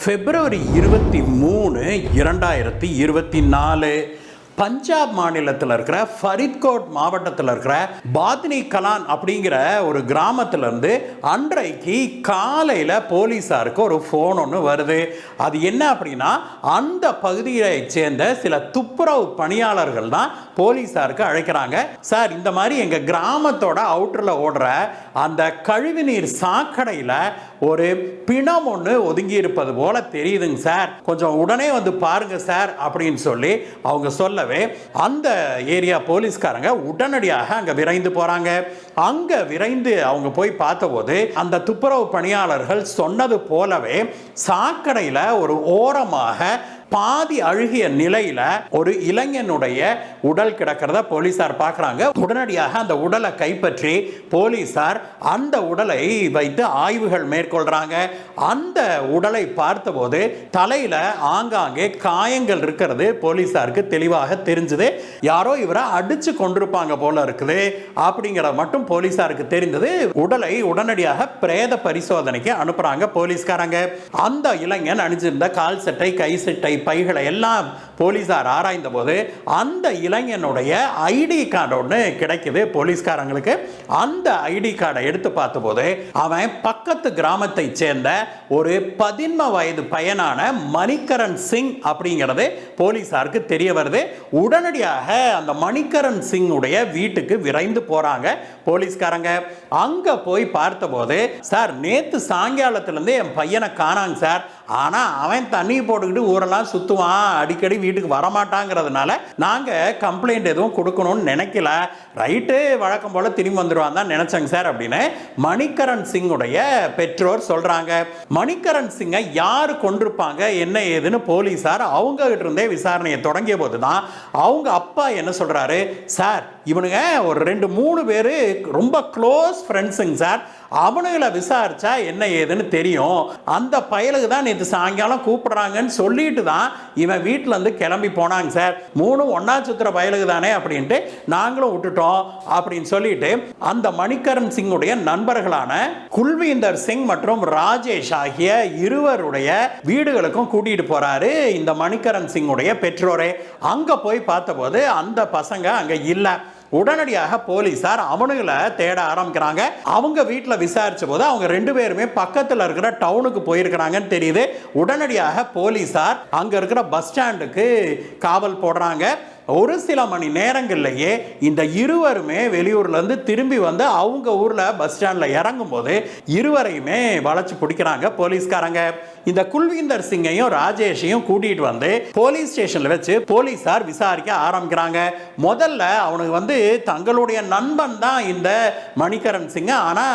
பிப்ரவரி 23, 2024 பஞ்சாப் மாநிலத்தில் இருக்கிற ஃபரித்கோட் மாவட்டத்தில் இருக்கிற பாத்னி கலான் அப்படிங்கிற ஒரு கிராமத்திலேருந்து அன்றைக்கு காலையில் போலீஸாருக்கு ஒரு ஃபோன் ஒன்று வருது. அது என்ன அப்படின்னா, அந்த பகுதியை சேர்ந்த சில துப்புரவு பணியாளர்கள் தான் போலீஸாருக்கு அழைக்கிறாங்க. சார், இந்த மாதிரி எங்கள் கிராமத்தோட அவுட்டரில் ஓடுற அந்த கழிவுநீர் சாக்கடையில் ஒரு பிணம் ஒன்று ஒதுங்கி இருப்பது போல தெரியுதுங்க சார், கொஞ்சம் உடனே வந்து பாருங்க சார் அப்படின்னு சொல்லி அவங்க சொல்லவே அந்த ஏரியா போலீஸ்காரங்க உடனடியாக அங்க விரைந்து போறாங்க. அங்க விரைந்து அவங்க போய் பார்த்தபோது அந்த துப்புரவு பணியாளர்கள் சொன்னது போலவே சாக்கடையில் ஒரு ஓரமாக பாதி அழுகிய நிலையில ஒரு இளைஞனுடைய உடல் கிடக்கிறத போலீசார் பார்க்கறாங்க. உடனடியாக அந்த உடலை கைப்பற்றி போலீசார் அந்த உடலை வைத்து ஆய்வுகள் மேற்கொள்றாங்க. அந்த உடலை பார்த்தபோது தலையில ஆங்காங்கே காயங்கள் இருக்கிறது போலீசாருக்கு தெளிவாக தெரிஞ்சது. யாரோ இவரை அடிச்சு கொண்டிருப்பாங்க போல இருக்குது அப்படிங்கிறத மட்டும் போலீசாருக்கு தெரிந்தது. உடலை உடனடியாக பிரேத பரிசோதனைக்கு அனுப்புறாங்க போலீஸ்காரங்க. அந்த இளைஞன் அணிஞ்சிருந்த கால் சட்டை, கை சட்டை, பைகளை எல்லாம் போலீசார் ஆராய்ந்த போது அந்த இளைஞனுடைய ஐடி கார்டு ஒன்று கிடைக்குது போலீஸ்காரங்களுக்கு. அந்த ஐடி கார்டை எடுத்து பார்த்தபோது அவன் பக்கத்து கிராமத்தை சேர்ந்த ஒரு 13 வயது பையனான மணிகரன் சிங் அப்படிங்கிறது போலீசாருக்கு தெரிய வருது. உடனடியாக அந்த மணிகரன் சிங் உடைய வீட்டுக்கு விரைந்து போறாங்க போலீஸ்காரங்க. அங்க போய் பார்த்தபோது, சார், நேத்து சாயங்காலத்திலிருந்து என் பையனை காணாங்க சார், ஆனா அவன் தண்ணி போட்டுக்கிட்டு ஊரெல்லாம் சுத்துவான், அடிக்கடி வீட்டுக்கு வரமாட்டாங்கிறதுனால நாங்க கம்ப்ளைண்ட் எதுவும் கொடுக்கணும்னு நினைக்கல, ரைட்டு வழக்கம் போல திரும்பி வந்துடுவான் தான் நினைச்சேங்க சார் அப்படின்னு மணிகரன் சிங்குடைய பெற்றோர் சொல்றாங்க. மணிகரன் சிங்கை யாரு கொண்டிருப்பாங்க என்ன ஏதுன்னு போலீசார் அவங்க கிட்ட இருந்தே விசாரணையை தொடங்கிய போதுதான் அவங்க அப்பா என்ன சொல்றாரு, சார், இவனுங்க ஒரு 2-3 பேரு ரொம்ப க்ளோஸ் ஃப்ரெண்ட்ஸுங்க சார், அவனுங்களை விசாரிச்சா என்ன ஏதுன்னு தெரியும், அந்த பயலுக்கு தான் நேற்று சாயங்காலம் கூப்பிடுறாங்கன்னு சொல்லிட்டு தான் இவன் வீட்டில் இருந்து கிளம்பி போனாங்க சார், 3 ஒன்னா சுத்துற பயலுக்கு தானே அப்படின்ட்டு நாங்களும் விட்டுட்டோம் அப்படின்னு சொல்லிட்டு அந்த மணிகரன் சிங்குடைய நண்பர்களான குல்வீந்தர் சிங் மற்றும் ராஜேஷ் ஆகிய இருவருடைய வீடுகளுக்கும் கூட்டிட்டு போறாரு இந்த மணிகரன் சிங்குடைய பெற்றோரே. அங்க போய் பார்த்தபோது அந்த பசங்க அங்க இல்ல. உடனடியாக போலீசார் அவனுங்களை தேட ஆரம்பிக்கிறாங்க. அவங்க வீட்டில் விசாரிச்ச போது அவங்க 2 பேருமே பக்கத்தில் இருக்கிற டவுனுக்கு போயிருக்கிறாங்கன்னு தெரியுது. உடனடியாக போலீசார் அங்க இருக்கிற பஸ் ஸ்டாண்டுக்கு காவல் போடுறாங்க. ஒரு சில மணி நேரங்கள்லயே இந்த இருவருமே வெளியூர்ல இருந்து திரும்பி வந்து அவங்க ஊர்ல பஸ் ஸ்டாண்ட்ல இறங்கும் போது இருவரையுமே வளைச்சு பிடிக்கிறாங்க போலீஸ்காரங்க. இந்த குல்வீந்தர் சிங்கையும் ராஜேஷையும் கூட்டிட்டு வந்து போலீஸ் ஸ்டேஷன்ல வச்சு போலீசார் விசாரிக்க ஆரம்பிக்கிறாங்க. முதல்ல அவனுக்கு வந்து தங்களுடைய நண்பன் தான் இந்த மணிகரன் சிங், ஆனா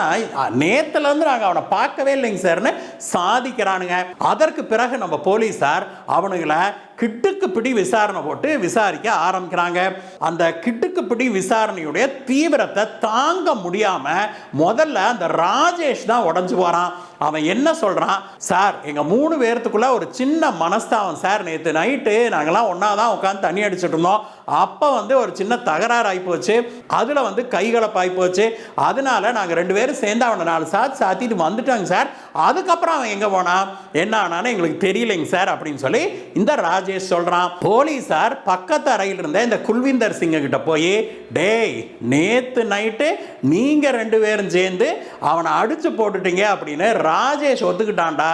நேத்துல இருந்து நாங்க அவனை பார்க்கவே இல்லைங்க சார்னு சாதிக்கிறானுங்க. அதற்கு பிறகு நம்ம போலீசார் அவனுங்களை கிட்டுக்கு பிடி விசாரணை போட்டு விசாரிக்க ஆரம்பிக்கிறாங்க. அந்த கிட்டுக்கு பிடி விசாரணையுடைய தீவிரத்தை தாங்க முடியாம முதல்ல அந்த ராஜேஷ் தான் உடைஞ்சு போறான். அவன் என்ன சொல்றான், சார், எங்க 3 பேர்த்துக்குள்ள ஒரு சின்ன மனஸ்தாபம் சார், நேற்று நைட்டு நாங்கெல்லாம் ஒன்னாதான் உட்காந்து தண்ணி அடிச்சுட்டு இருந்தோம், அப்ப வந்து ஒரு சின்ன தகராறு ஆயிப்போச்சு, அதுல வந்து கைகலப்பு ஆயிப்போச்சு, அதனால நாங்க 2 பேரும் சேர்ந்து அவனை 4 சாத்து சாத்திட்டு வந்துட்டாங்க சார், அதுக்கப்புறம் அவன் எங்க போனா என்ன ஆனான்னு எங்களுக்கு தெரியலைங்க சார் அப்படின்னு சொல்லி இந்த ராஜேஷ் சொல்றான். போலீசார் பக்கத்து அறையில் இருந்த இந்த குல்வீந்தர் சிங்க கிட்ட போய், டேய், நேத்து நைட்டு நீங்க 2 பேரும் சேர்ந்து அவனை அடிச்சு போட்டுட்டீங்க அப்படின்னு ராஜேஷ் ஒத்துக்கிட்டான்டா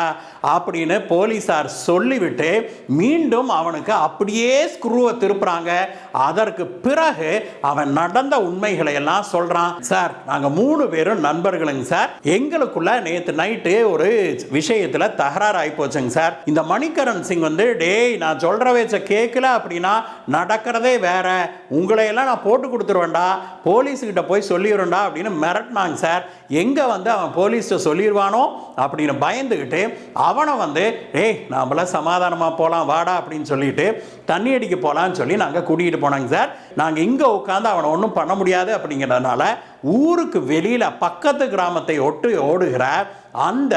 அப்படின்னு போலீசார் சொல்லிவிட்டு மீண்டும் அவனுக்கு அப்படியே ஸ்க்ரூவை திருப்புறாங்க. அதற்கு பிறகு அவன் நடந்த உண்மைகளை எல்லாம் சொல்றான். சார், நாங்க 3 பேரும் நண்பர்களுங்க சார், எங்களுக்குள்ள நேத்து நைட்டு ஒரு விஷயத்துல தகராறு ஆயிப்போச்சுங்க சார், இந்த மணிகரன் சிங் வந்து, டேய், நான் சொல்ற வச்ச கேட்கல அப்படின்னா நடக்கிறதே வேற, உங்களை எல்லாம் நான் போட்டு கொடுத்துருவேன்டா, போலீஸ்கிட்ட போய் சொல்லிடுவேன்டா அப்படின்னு மிரட்டினாங்க சார். எங்க வந்து அவன் போலீஸ் சொல்லிடுவானோ அப்படின்னு பயந்துகிட்டு அவனை வந்து, ஏய், நாமள சமாதானமா போலாம் வாடா அப்படின்னு சொல்லிட்டு தண்ணி அடிக்க போலான்னு சொல்லி நாங்க கூட்டிகிட்டு போனாங்க சார். நாங்க இங்க உட்காந்து அவனை ஒன்றும் பண்ண முடியாது அப்படிங்கிறதுனால ஊருக்கு வெளியில பக்கத்து கிராமத்தை ஒட்டு ஓடுகிற அந்த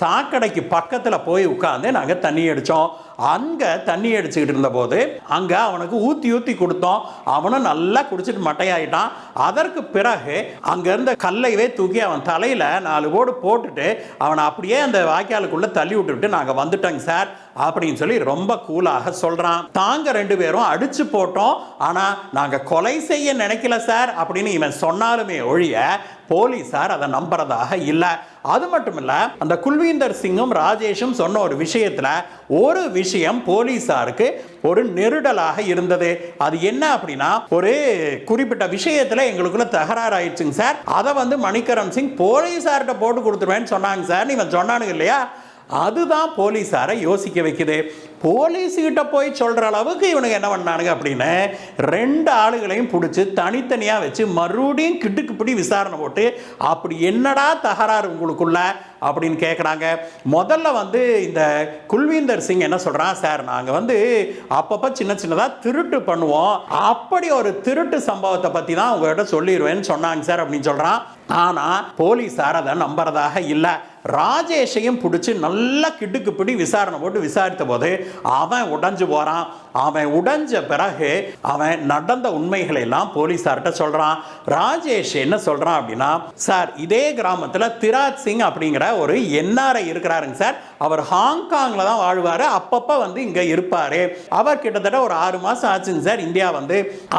சாக்கடைக்கு பக்கத்தில் போய் உட்காந்து நாங்கள் தண்ணி அடித்தோம். அங்கே தண்ணி அடிச்சுக்கிட்டு இருந்தபோது அங்கே அவனுக்கு ஊற்றி ஊற்றி கொடுத்தோம். அவனும் நல்லா குடிச்சிட்டு மட்டையாயிட்டான். அதற்கு பிறகு அங்கே இருந்த கல்லையே தூக்கி அவன் தலையில் 4 போடு போட்டுட்டு அவனை அப்படியே அந்த வாய்க்காலுக்குள்ளே தள்ளி விட்டுவிட்டு நாங்கள் வந்துட்டோங்க சார் அப்படின்னு சொல்லி ரொம்ப கூலாக சொல்கிறான். தாங்க 2 பேரும் அடிச்சு போட்டோம், ஆனால் நாங்கள் கொலை செய்ய நினைக்கல சார் அப்படின்னு இவன் சொன்னாலுமே ஒழிய போலீசார் அதை நம்புறதாக இல்லை. அது மட்டும் இல்ல, அந்த குல்வீந்தர் சிங்கும் ராஜேஷும் சொன்ன ஒரு விஷயத்துல ஒரு விஷயம் போலீசாருக்கு ஒரு நெருடலாக இருந்தது. அது என்ன அப்படின்னா, ஒரு குறிப்பிட்ட விஷயத்துல எங்களுக்குள்ள தகராறு ஆயிடுச்சுங்க சார், அதை மணிகரன் சிங் போலீசார்கிட்ட போட்டு கொடுத்துருவேன்னு சொன்னாங்க சார். இவன் சொன்னானுங்க இல்லையா, அதுதான் போலீசாரை யோசிக்க வைக்குது. போலீஸ்கிட்ட போய் சொல்ற அளவுக்கு இவனுக்கு என்ன பண்ணானுங்க அப்படின்னு 2 ஆளுகளையும் பிடிச்சி தனித்தனியாக வச்சு மறுபடியும் கிட்டுக்குப்பிடி விசாரணை போட்டு அப்படி என்னடா தகராறு உங்களுக்குள்ள அப்படின்னு கேட்குறாங்க. முதல்ல இந்த குல்வீந்தர் சிங் என்ன சொல்கிறான், சார் நாங்கள் அப்பப்போ சின்ன சின்னதாக திருட்டு பண்ணுவோம், அப்படி ஒரு திருட்டு சம்பவத்தை பற்றி தான் உங்கள்கிட்ட சொல்லிடுவேன்னு சொன்னாங்க சார் அப்படின்னு சொல்கிறான். ஆனால் போலீஸார் அதை நம்புறதாக இல்லை. ராஜேஷையும் பிடிச்சி நல்லா கிட்டுக்குப்பிடி விசாரணை போட்டு விசாரித்த போது அவன் உடைஞ்சு போகிறான். அவன் உடைஞ்ச பிறகு அவன் நடந்த உண்மைகளை எல்லாம் போலீஸார்கிட்ட சொல்கிறான். ராஜேஷ் என்ன சொல்கிறான் அப்படின்னா, சார் இதே கிராமத்தில் திராஜ் சிங் அப்படிங்கிற ஒரு என்ஆர்ஐ இருக்கிறாருங்க சார், அவர் ஹாங்காங்கில் தான் வாழ்வார், அப்பப்போ இங்கே இருப்பார். அவர் கிட்டத்தட்ட ஒரு 6 மாதம் ஆச்சுங்க சார் இந்தியா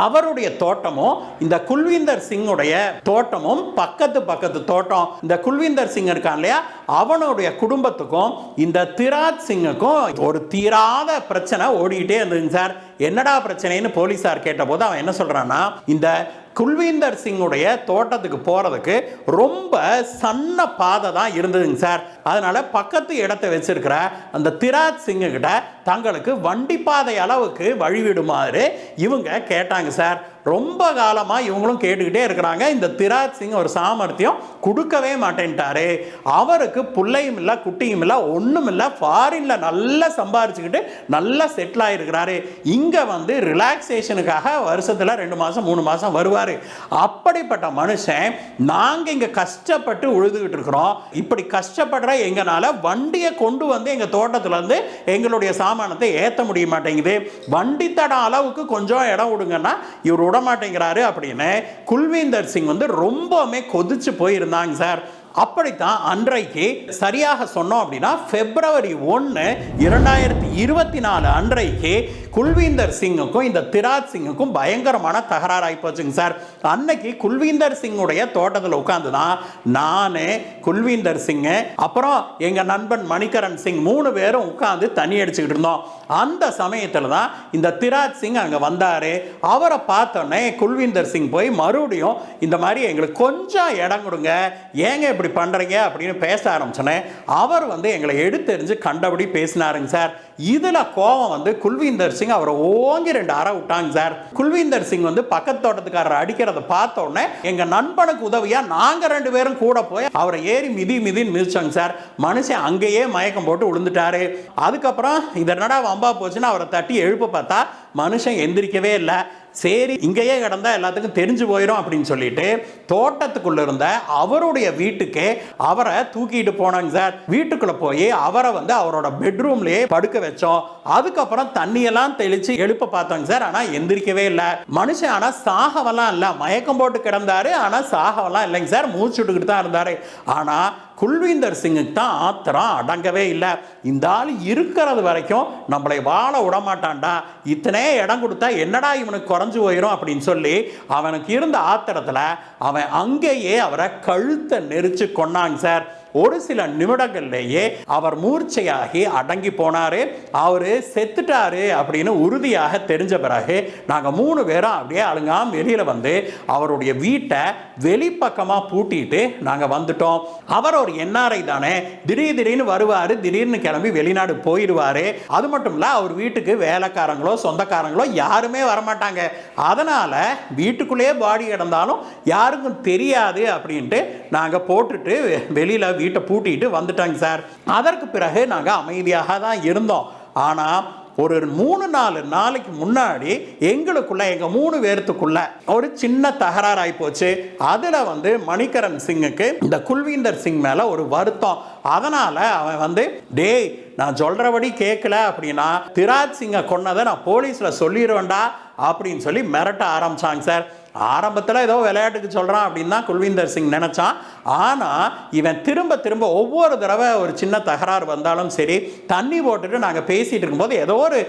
அவருடைய தோட்டமும் இந்த குல்வீந்தர் சிங்குடைய தோட்டமும் பக்கத்து தோட்டம். இந்த குல்வீந்தர் சிங் இருக்கான் இல்லையா, அவனுடைய குடும்பத்துக்கும் இந்த திராஜ் சிங்குக்கும் ஒரு தீராத பிரச்சனை ஓடிக்கிட்டே இருந்ததுங்க சார். என்னடா பிரச்சனைன்னு போலீசார் கேட்டபோது அவன் என்ன சொல்றான்னா, இந்த குல்வீந்தர் சிங்குடைய தோட்டத்துக்கு போறதுக்கு ரொம்ப சன்ன பாதை தான் இருந்ததுங்க சார். அதனால பக்கத்து இடத்தை வச்சிருக்கிற அந்த திராஜ் சிங்கு கிட்ட தங்களுக்கு வண்டி பாதை அளவுக்கு வழிவிடுமாறு இவங்க கேட்டாங்க சார். ரொம்ப காலமா இவங்களும் கேட்டுக்கிட்டே இருக்கிறாங்க. இந்த திராஜ் சிங் ஒரு சாமர்த்தியம் கொடுக்கவே மாட்டேன்ட்டாரு. அவருக்கு பிள்ளையும் இல்லை, குட்டியும் இல்லை, ஒன்றும் இல்லை, ஃபாரின்ல நல்லா சம்பாரிச்சுக்கிட்டு நல்லா செட்டில் ஆகிருக்கிறாரு. இங்கே ரிலாக்ஸேஷனுக்காக வருஷத்தில் 2 மாதம் 3 மாதம் வருவார். அப்படிப்பட்ட மனுஷன் நாங்க இங்க கஷ்டப்பட்டு உழுதுகிட்டு இருக்கிறோம், இப்படி கஷ்டப்படுற எங்கனால வண்டியை கொண்டு எங்க தோட்டத்துல இருந்து எங்களுடைய சாமானத்தை ஏத்த முடிய மாட்டேங்குது, வண்டி தடம் அளவுக்கு கொஞ்சம் இடம் விடுங்கன்னா இவர் விட மாட்டேங்கிறாரு அப்படின்னு குல்வீந்தர் சிங் ரொம்பவுமே கொதிச்சு போயிருந்தாங்க சார். அப்படித்தான் அன்றைக்கு சரியாக சொன்னோம் அப்படின்னா February 1, 2024 அன்றைக்கு குல்வீந்தர் சிங்குக்கும் இந்த திராஜ் சிங்குக்கும் பயங்கரமான தகராறு ஆகி போச்சுங்க சார். அன்னைக்கு குல்வீந்தர் சிங்குடைய தோட்டத்தில் உட்கார்ந்து தான் நான், குல்வீந்தர் சிங், அப்புறம் எங்க நண்பன் மணிகரன் சிங் 3 பேரும் உட்கார்ந்து தண்ணி அடிச்சுக்கிட்டு இருந்தோம். அந்த சமயத்தில் தான் இந்த திராஜ் சிங் அங்கே வந்தார். அவரை பார்த்தோன்னே குல்வீந்தர் சிங் போய் மறுபடியும் இந்த மாதிரி எங்களுக்கு கொஞ்சம் இடம் கொடுங்க, ஏங்க இப்படி பண்றீங்க அப்படின்னு பேச ஆரம்பிச்சோன்னே அவர் எங்களை எடுத்தெறிஞ்சு கண்டபடி பேசினாருங்க சார். இதுல கோபம் குல்வீந்தர் சிங் அவரை ஓங்கி 2 அறை விட்டாங்க சார். குல்வீந்தர் சிங் பக்கத்து தோட்டத்துக்காரர் அடிக்கிறத பார்த்த உடனே எங்க நண்பனுக்கு உதவியா நாங்க 2 பேரும் கூட போய் அவரை ஏறி மிதின்னு மிதிச்சாங்க சார். மனுஷன் அங்கேயே மயக்கம் போட்டு விழுந்துட்டாரு. அதுக்கப்புறம் இதனடா வம்பா போச்சுன்னு அவரை தட்டி எழுப்ப பார்த்தா மனுஷன் எந்திரிக்கவே இல்லை. சரி இங்கேயே கிடந்தா எல்லாத்துக்கும் தெரிஞ்சு போயிடும் அப்படின்னு சொல்லிட்டு தோட்டத்துக்குள்ள இருந்த அவருடைய வீட்டுக்கே அவரை தூக்கிட்டு போனாங்க சார். வீட்டுக்குள்ள போய் அவரை அவரோட பெட்ரூம்லயே படுக்க வச்சோம். அதுக்கப்புறம் தண்ணியெல்லாம் தெளிச்சு எழுப்ப பார்த்தோங்க சார். ஆனா எந்திரிக்கவே இல்லை மனுஷன். ஆனா சாகவெல்லாம் இல்லை, மயக்கம் போட்டு கிடந்தாரு. ஆனா சாகவெல்லாம் இல்லைங்க சார், மூச்சு விட்டுக்கிட்டு தான் இருந்தாரு. ஆனா குல்வீந்தர் சிங்குக்கு தான் ஆத்திரம் அடங்கவே இல்லை. இந்த ஆள் இருக்கிறது வரைக்கும் நம்மளை வாழ விட மாட்டான்டா, இத்தனை இடம் கொடுத்தா என்னடா இவனுக்கு குறைஞ்சு போயிடும் அப்படின்னு சொல்லி அவனுக்கு இருந்த ஆத்திரத்தில் அவன் அங்கேயே அவரை கழுத்தை நெரிச்சு கொன்னாங்க சார். ஒரு சில நிமிடங்கள்லேயே அவர் மூர்ச்சையாகி அடங்கி போனாரு. அவரு செத்துட்டாரு அப்படின்னு உறுதியாக தெரிஞ்ச பிறகு நாங்க 3 பேரும் அப்படியே அழுங்காம வெளியில அவருடைய வீட்டை வெளிப்பக்கமா பூட்டிட்டு நாங்க வந்துட்டோம். அவர் ஒரு என்ஆர்ஐ தானே, திடீர்னு வருவாரு, திடீர்னு கிளம்பி வெளிநாடு போயிடுவாரு. அது மட்டும் இல்ல அவர் வீட்டுக்கு வேலைக்காரங்களோ சொந்தக்காரங்களோ யாருமே வரமாட்டாங்க. அதனால வீட்டுக்குள்ளேயே பாடி கிடந்தாலும் யாருக்கும் தெரியாது அப்படின்ட்டு நாங்க போட்டுட்டு வெளியில வீட்டை பூட்டிட்டு வந்துட்டாங்க சார். அதற்கு பிறகு நாங்கள் அமைதியாக தான் இருந்தோம். ஆனால் ஒரு 3-4 நாளைக்கு முன்னாடி எங்களுக்குள்ள எங்க 3 பேர்த்துக்குள்ள ஒரு சின்ன தகராறு ஆகி போச்சு. அதுல வந்து மணிகரன் சிங்குக்கு இந்த குல்வீந்தர் சிங் மேல ஒரு வருத்தம். அதனால அவன் வந்து டேய் நான் சொல்றபடி கேட்கல அப்படின்னா திராஜ் சிங்கை கொன்னதை நான் போலீஸ்ல சொல்லிடுவேன்டா அப்படின்னு சொல்லி மிரட்ட ஆரம்பிச்சாங்க சார். ஆரம்பத்தில் ஏதோ விளையாட்டுக்கு சொல்கிறான் அப்படின்னு தான் குல்வீந்தர் சிங் நினச்சான். ஆனால் இவன் திரும்ப திரும்ப ஒவ்வொரு தடவை ஒரு சின்ன தகராறு வந்தாலும் சரி, தண்ணி போட்டுட்டு நாங்கள் பேசிகிட்டு இருக்கும்போது ஏதோ ஒரு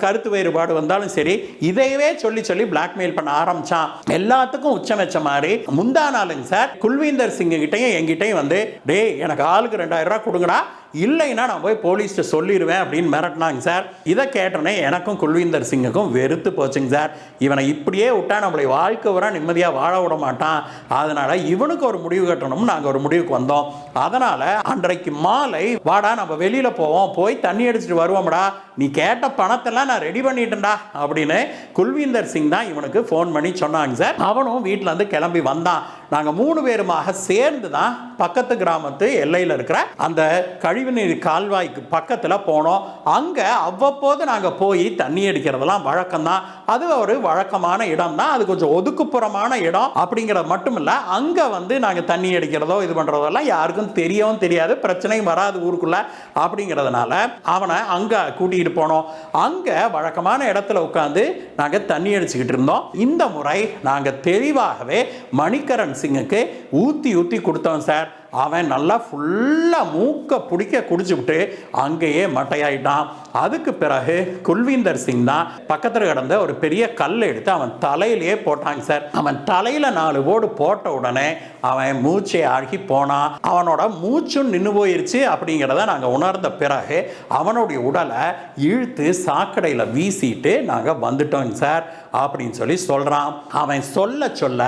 கருத்து வேறுபாடு வந்தாலும் சரி, இதையவே சொல்லி சொல்லி பிளாக்மெயில் பண்ண ஆரம்பித்தான். எல்லாத்துக்கும் உச்சம் வச்ச மாதிரி முந்தா நாளுங்க சார் குல்வீந்தர் சிங் கிட்டையும் எங்கிட்டையும் வந்து டேய் எனக்கு ஆளுக்கு 2000 ரூபா கொடுங்கடா, இல்லைன்னா நான் போய் போலீஸ்ட்டு சொல்லிடுவேன் அப்படின்னு மிரட்டினாங்க சார். இதை கேட்டோன்னே எனக்கும் குல்வீந்தர் சிங்குக்கும் வெறுத்து போச்சுங்க சார். இவனை இப்படியே விட்டா நம்மளுடைய வாழ்க்கை வர நிம்மதியாக வாழ விட மாட்டான். அதனால் இவனுக்கு ஒரு முடிவு கட்டணும்னு நாங்கள் ஒரு முடிவுக்கு வந்தோம். அதனால் அன்றைக்கு மாலை வாடா நம்ம வெளியில் போவோம், போய் தண்ணி அடிச்சுட்டு வருவோம்டா, நீ கேட்ட பணத்தெல்லாம் நான் ரெடி பண்ணிட்டேன்டா அப்படின்னு குல்வீந்தர் சிங் தான் இவனுக்கு ஃபோன் பண்ணி சொன்னாங்க சார். அவனும் வீட்டில் இருந்து கிளம்பி வந்தான். நாங்கள் 3 பேருமாக சேர்ந்து தான் பக்கத்து கிராமத்து எல்லையில் இருக்கிற அந்த கழிவுநீர் கால்வாய்க்கு பக்கத்தில் போனோம். அங்கே அவ்வப்போது நாங்கள் போய் தண்ணி அடிக்கிறதெல்லாம் வழக்கம்தான். அது ஒரு வழக்கமான இடம் தான். அது கொஞ்சம் ஒதுக்குப்புறமான இடம் அப்படிங்கிறது மட்டும் இல்லை, அங்கே வந்து நாங்கள் தண்ணி அடிக்கிறதோ இது பண்ணுறதெல்லாம் யாருக்கும் தெரியவும் தெரியாது, பிரச்சனையும் வராது ஊருக்குள்ள. அப்படிங்கிறதுனால அவனை அங்கே கூட்டிகிட்டு போனோம். அங்கே வழக்கமான இடத்துல உட்காந்து நாங்கள் தண்ணி அடிச்சுக்கிட்டு இருந்தோம். இந்த முறை நாங்கள் தெளிவாகவே மணிகரன் சிங்குக்கு ஊற்றி ஊற்றி கொடுத்தோம் சார். அவன் நல்லா ஃபுல்லாக மூக்க பிடிக்க குடிச்சுவிட்டு அங்கேயே மட்டையாயிட்டான். அதுக்கு பிறகு குல்வீந்தர் சிங் தான் பக்கத்தில் கிடந்த ஒரு பெரிய கல் எடுத்து அவன் தலையிலேயே போட்டாங்க சார். அவன் தலையில் 4 போடு போட்ட உடனே அவன் மூச்சை ஆகி போனான். அவனோட மூச்சும் நின்று போயிருச்சு. அப்படிங்கிறத நாங்கள் உணர்ந்த பிறகு அவனுடைய உடலை இழுத்து சாக்கடையில் வீசிட்டு நாங்கள் வந்துட்டோங்க சார் அப்படின்னு சொல்லி சொல்கிறான். அவன் சொல்ல சொல்ல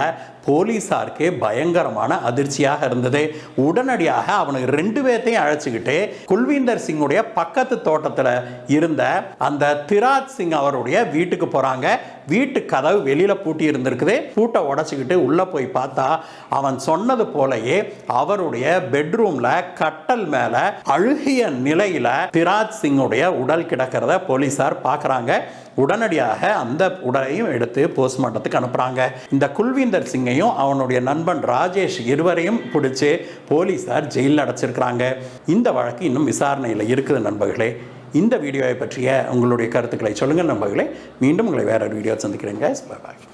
போலீஸாருக்கே பயங்கரமான அதிர்ச்சியாக இருந்தது. உடனடியாக அவனுக்கு 2 பேர்த்தையும் அழைச்சிக்கிட்டு குல்வீந்தர் சிங்குடைய பக்கத்து தோட்டத்தில் இருந்த அந்த திராஜ் சிங் அவருடைய வீட்டுக்கு போகிறாங்க. வீட்டு கதவு வெளியில் பூட்டி இருந்திருக்குது. பூட்டை உடச்சிக்கிட்டு உள்ளே போய் பார்த்தா அவன் சொன்னது போலயே அவருடைய பெட்ரூமில் கட்டல் மேலே அழுகிய நிலையில் திராஜ் சிங்குடைய உடல் கிடக்கிறத போலீஸார் பார்க்குறாங்க. உடனடியாக அந்த உடலையும் எடுத்து போஸ்ட்மார்ட்டத்துக்கு அனுப்புகிறாங்க. இந்த குல்வீந்தர் சிங்கையும் அவனுடைய நண்பன் ராஜேஷ் இருவரையும் பிடிச்சி போலீஸார் ஜெயிலில் அடைச்சிருக்கிறாங்க. இந்த வழக்கு இன்னும் விசாரணையில் இருக்குது நண்பர்களே. இந்த வீடியோவை பற்றிய உங்களுடைய கருத்துக்களை சொல்லுங்கள் நண்பர்களே. மீண்டும் உங்களை வேற ஒரு வீடியோ சந்திக்கிறேங்க. பாய்.